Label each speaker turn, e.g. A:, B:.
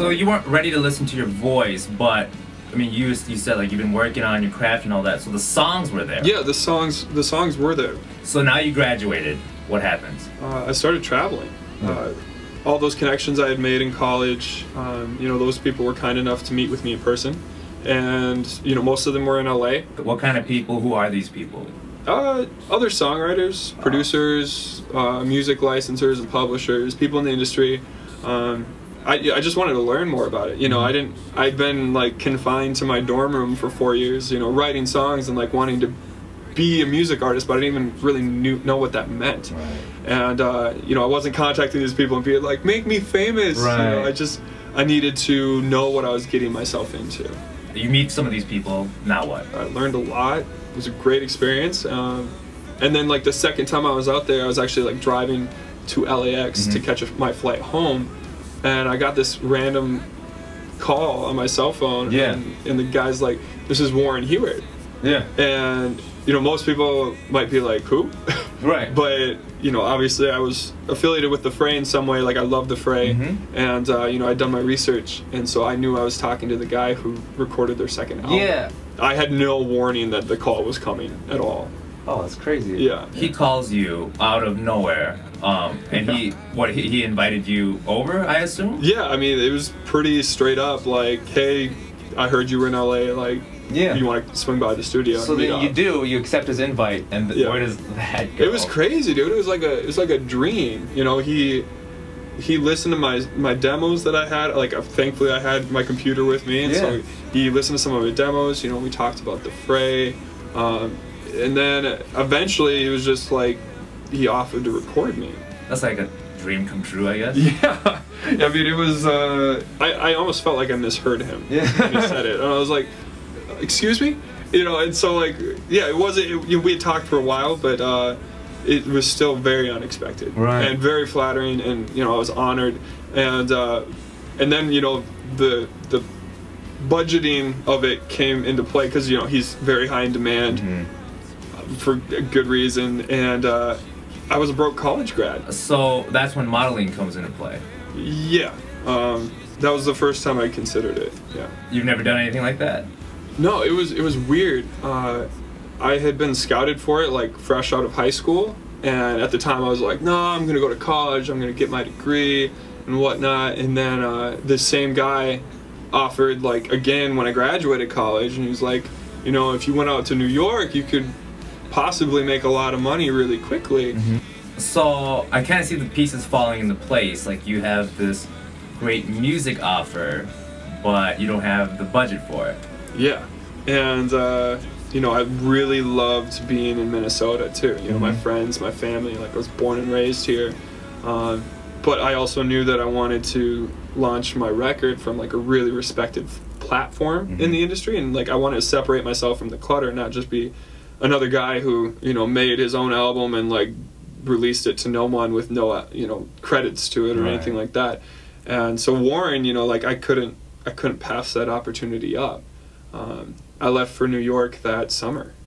A: So you weren't ready to listen to your voice, but I mean, you said like you've been working on your craft and all that, so the songs were there.
B: Yeah, the songs were there.
A: So now you graduated. What happens?
B: I started traveling. All those connections I had made in college, you know, those people were kind enough to meet with me in person, and you know, most of them were in LA.
A: What kind of people? Who are these people?
B: Other songwriters, producers, music licensors and publishers, people in the industry. I just wanted to learn more about it. You know, I'd been like confined to my dorm room for 4 years, you know, writing songs and like wanting to be a music artist, but I didn't even really know what that meant.
A: Right.
B: And, you know, I wasn't contacting these people and being like, make me famous.
A: Right.
B: You know, I needed to know what I was getting myself into.
A: You meet some of these people, now what?
B: I learned a lot. It was a great experience. And then like the second time I was out there, I was actually like driving to LAX to catch my flight home. And I got this random call on my cell phone, and the guy's like, "This is Warren Huart."
A: Yeah.
B: And you know, most people might be like, "Who?"
A: Right.
B: But you know, obviously, I was affiliated with the Fray in some way. Like, I love the Fray, and you know, I'd done my research, and so I knew I was talking to the guy who recorded their second album.
A: Yeah.
B: I had no warning that the call was coming at all.
A: Oh, that's crazy.
B: Yeah.
A: He calls you out of nowhere, and he invited you over, I assume?
B: Yeah, I mean, it was pretty straight up, like, hey, I heard you were in LA, like, you want to swing by the studio?
A: So then you accept his invite, and where does that go?
B: It was crazy, dude. It was like a dream. You know, he listened to my demos that I had. Like, thankfully I had my computer with me, and so he listened to some of my demos. You know, we talked about the Fray. And then eventually it was just like he offered to record me.
A: That's like a dream come true, I guess.
B: Yeah. I mean, it was, I almost felt like I misheard him when he said it. And I was like, excuse me? You know, and so like, yeah, it wasn't, we had talked for a while, but it was still very unexpected.
A: Right.
B: And very flattering, and, you know, I was honored. And then, you know, the budgeting of it came into play because, you know, he's very high in demand. For a good reason, and I was a broke college grad.
A: So that's when modeling comes into play.
B: Yeah, that was the first time I considered it. Yeah.
A: You've never done anything like that?
B: No, it was weird. I had been scouted for it like fresh out of high school, and at the time I was like, no, I'm gonna go to college, I'm gonna get my degree and whatnot. And then this same guy offered, like, again when I graduated college, and he was like, you know, if you went out to New York, you could possibly make a lot of money really quickly.
A: So I kind of see the pieces falling into place. Like, you have this great music offer, but you don't have the budget for it.
B: Yeah, and you know, I really loved being in Minnesota too. You know, my friends, my family. Like, I was born and raised here, but I also knew that I wanted to launch my record from like a really respected platform in the industry, and like I wanted to separate myself from the clutter, not just be another guy who, you know, made his own album and like released it to no one with no, you know, credits to it or anything like that. And so Warren, you know, like I couldn't pass that opportunity up. I left for New York that summer.